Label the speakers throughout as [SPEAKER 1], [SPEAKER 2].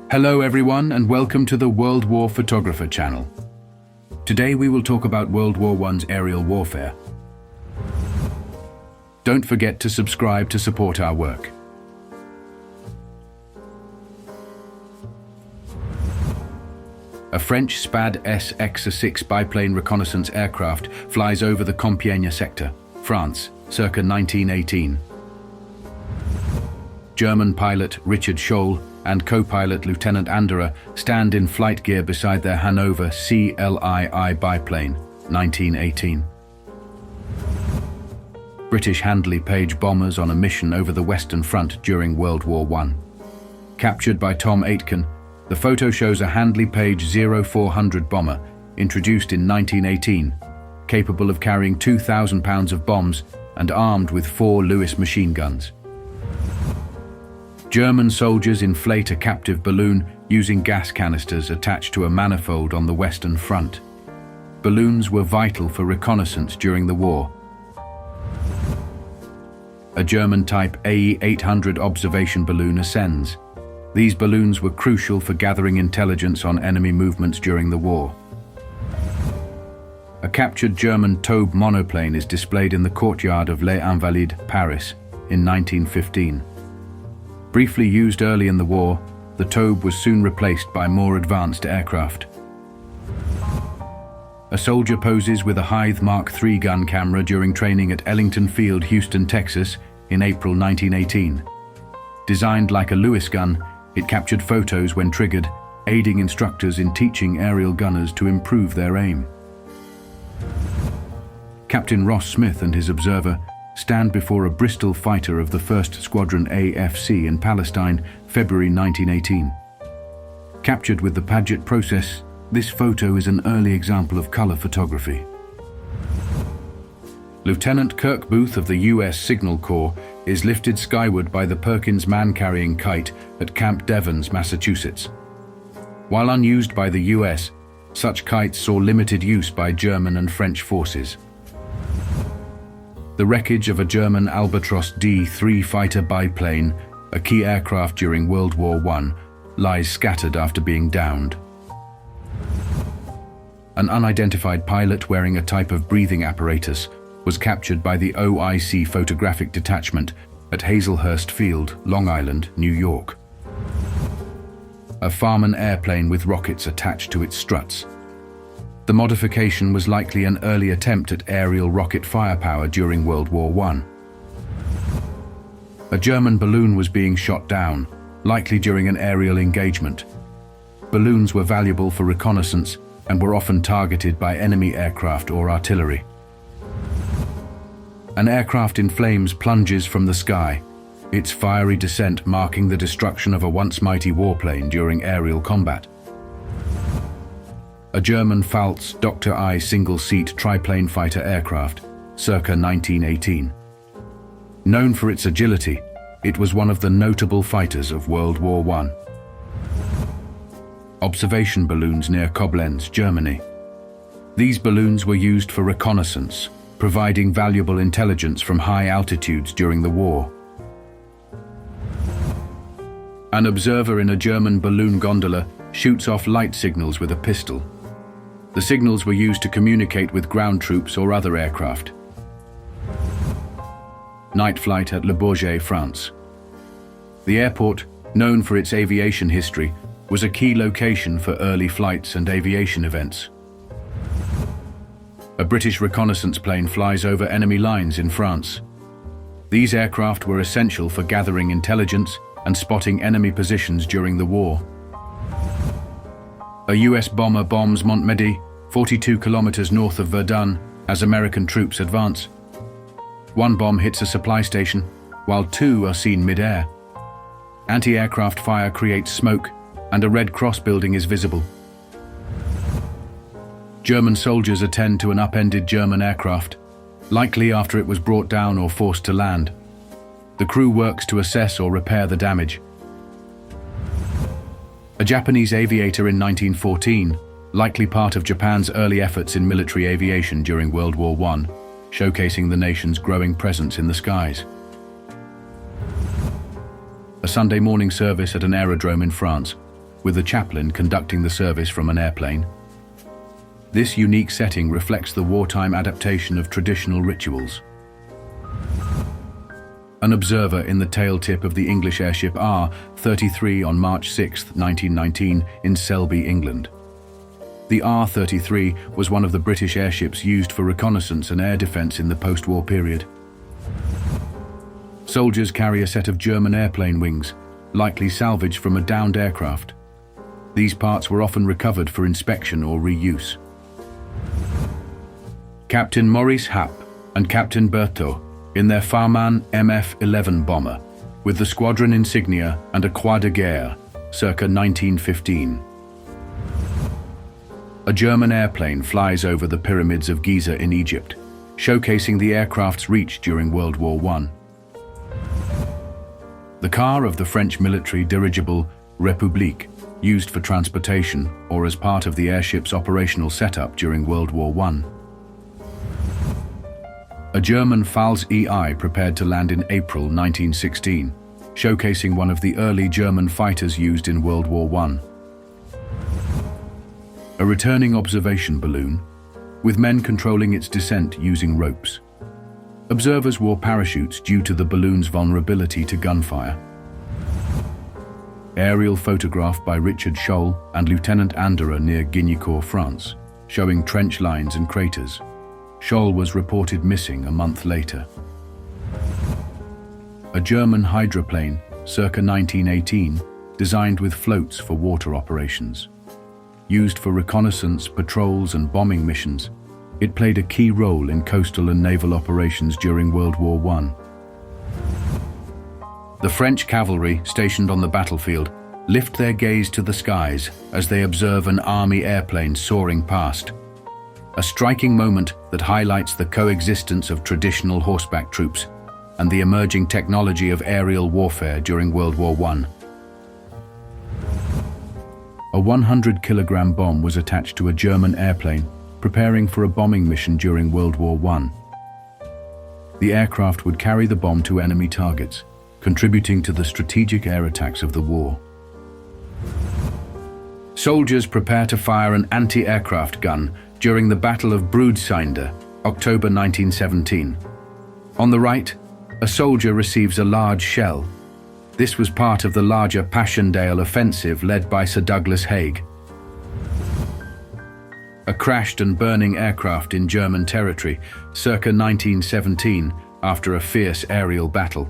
[SPEAKER 1] Hello everyone and welcome to the World War Photographer channel. Today we will talk about World War I's aerial warfare. Don't forget to subscribe to support our work. A French SPAD SX-6 biplane reconnaissance aircraft flies over the Compiègne sector, France, circa 1918. German pilot Richard Scholl and co-pilot Lieutenant Anderer stand in flight gear beside their Hanover CLII biplane, 1918. British Handley Page bombers on a mission over the Western Front during World War I. Captured by Tom Aitken, the photo shows a Handley Page 0400 bomber, introduced in 1918, capable of carrying 2,000 pounds of bombs and armed with 4 Lewis machine guns. German soldiers inflate a captive balloon using gas canisters attached to a manifold on the Western Front. Balloons were vital for reconnaissance during the war. A German Type AE-800 observation balloon ascends. These balloons were crucial for gathering intelligence on enemy movements during the war. A captured German Taube monoplane is displayed in the courtyard of Les Invalides, Paris, in 1915. Briefly used early in the war, the Taube was soon replaced by more advanced aircraft. A soldier poses with a Hythe Mark III gun camera during training at Ellington Field, Houston, Texas, in April 1918. Designed like a Lewis gun, it captured photos when triggered, aiding instructors in teaching aerial gunners to improve their aim. Captain Ross Smith and his observer stand before a Bristol fighter of the 1st Squadron AFC in Palestine, February 1918. Captured with the Paget process, this photo is an early example of color photography. Lieutenant Kirk Booth of the U.S. Signal Corps is lifted skyward by the Perkins man-carrying kite at Camp Devens, Massachusetts. While unused by the U.S., such kites saw limited use by German and French forces. The wreckage of a German Albatros D-3 fighter biplane, a key aircraft during World War I, lies scattered after being downed. An unidentified pilot wearing a type of breathing apparatus was captured by the OIC Photographic Detachment at Hazelhurst Field, Long Island, New York. A Farman airplane with rockets attached to its struts. The modification was likely an early attempt at aerial rocket firepower during World War I. A German balloon was being shot down, likely during an aerial engagement. Balloons were valuable for reconnaissance and were often targeted by enemy aircraft or artillery. An aircraft in flames plunges from the sky, its fiery descent marking the destruction of a once mighty warplane during aerial combat. A German Pfalz Dr. I single-seat triplane fighter aircraft, circa 1918. Known for its agility, it was one of the notable fighters of World War I. Observation balloons near Koblenz, Germany. These balloons were used for reconnaissance, providing valuable intelligence from high altitudes during the war. An observer in a German balloon gondola shoots off light signals with a pistol. The signals were used to communicate with ground troops or other aircraft. Night flight at Le Bourget, France. The airport, known for its aviation history, was a key location for early flights and aviation events. A British reconnaissance plane flies over enemy lines in France. These aircraft were essential for gathering intelligence and spotting enemy positions during the war. A U.S. bomber bombs Montmedy, 42 kilometers north of Verdun, as American troops advance. One bomb hits a supply station, while 2 are seen mid-air. Anti-aircraft fire creates smoke, and a Red Cross building is visible. German soldiers attend to an upended German aircraft, likely after it was brought down or forced to land. The crew works to assess or repair the damage. A Japanese aviator in 1914, likely part of Japan's early efforts in military aviation during World War I, showcasing the nation's growing presence in the skies. A Sunday morning service at an aerodrome in France, with a chaplain conducting the service from an airplane. This unique setting reflects the wartime adaptation of traditional rituals. An observer in the tail tip of the English airship R-33 on March 6, 1919, in Selby, England. The R-33 was one of the British airships used for reconnaissance and air defense in the post-war period. Soldiers carry a set of German airplane wings, likely salvaged from a downed aircraft. These parts were often recovered for inspection or reuse. Captain Maurice Happ and Captain Berthaud in their Farman MF-11 bomber, with the squadron insignia and a croix de guerre, circa 1915. A German airplane flies over the pyramids of Giza in Egypt, showcasing the aircraft's reach during World War I. The car of the French military dirigible République, used for transportation or as part of the airship's operational setup during World War I. A German Pfalz EI prepared to land in April 1916, showcasing one of the early German fighters used in World War I. A returning observation balloon, with men controlling its descent using ropes. Observers wore parachutes due to the balloon's vulnerability to gunfire. Aerial photograph by Richard Scholl and Lieutenant Anderer near Guignicourt, France, showing trench lines and craters. Scholl was reported missing a month later. A German hydroplane, circa 1918, designed with floats for water operations. Used for reconnaissance, patrols and bombing missions, it played a key role in coastal and naval operations during World War I. The French cavalry stationed on the battlefield lift their gaze to the skies as they observe an army airplane soaring past. A striking moment that highlights the coexistence of traditional horseback troops and the emerging technology of aerial warfare during World War I. A 100-kilogram bomb was attached to a German airplane preparing for a bombing mission during World War I. The aircraft would carry the bomb to enemy targets, contributing to the strategic air attacks of the war. Soldiers prepare to fire an anti-aircraft gun during the Battle of Broodseinde, October 1917. On the right, a soldier receives a large shell. This was part of the larger Passchendaele offensive led by Sir Douglas Haig. A crashed and burning aircraft in German territory, circa 1917, after a fierce aerial battle.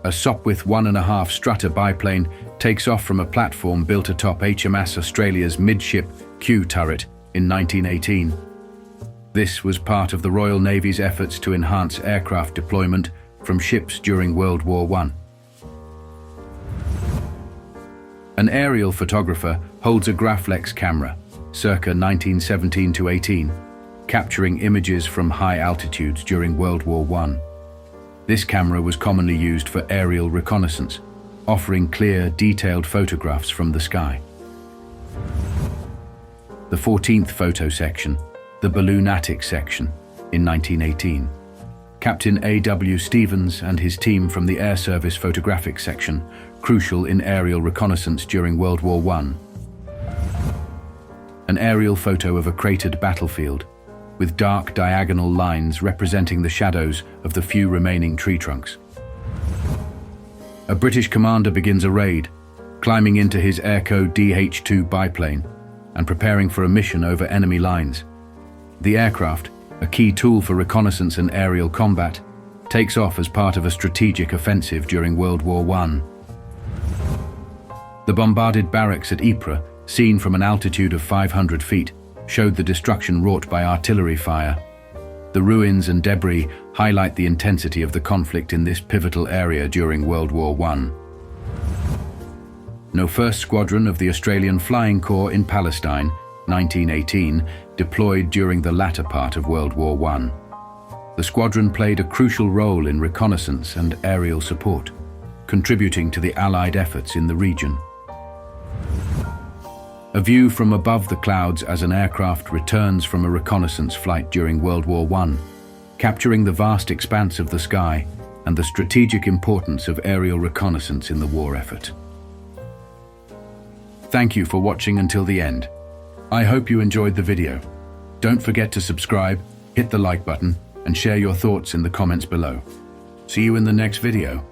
[SPEAKER 1] A Sopwith 1.5 Strutter biplane takes off from a platform built atop HMS Australia's midship Q turret in 1918. This was part of the Royal Navy's efforts to enhance aircraft deployment from ships during World War I. An aerial photographer holds a Graflex camera, circa 1917-18, capturing images from high altitudes during World War I. This camera was commonly used for aerial reconnaissance, offering clear, detailed photographs from the sky. The 14th photo section, the Balloonatic section, in 1918. Captain A.W. Stevens and his team from the Air Service Photographic Section, crucial in aerial reconnaissance during World War I. An aerial photo of a cratered battlefield, with dark diagonal lines representing the shadows of the few remaining tree trunks. A British commander begins a raid, climbing into his Airco DH-2 biplane and preparing for a mission over enemy lines. The aircraft, a key tool for reconnaissance and aerial combat, takes off as part of a strategic offensive during World War I. The bombarded barracks at Ypres, seen from an altitude of 500 feet, showed the destruction wrought by artillery fire. The ruins and debris highlight the intensity of the conflict in this pivotal area during World War I. No 1st Squadron of the Australian Flying Corps in Palestine, 1918, deployed during the latter part of World War I. The squadron played a crucial role in reconnaissance and aerial support, contributing to the Allied efforts in the region. A view from above the clouds as an aircraft returns from a reconnaissance flight during World War I, capturing the vast expanse of the sky and the strategic importance of aerial reconnaissance in the war effort. Thank you for watching until the end. I hope you enjoyed the video. Don't forget to subscribe, hit the like button, and share your thoughts in the comments below. See you in the next video.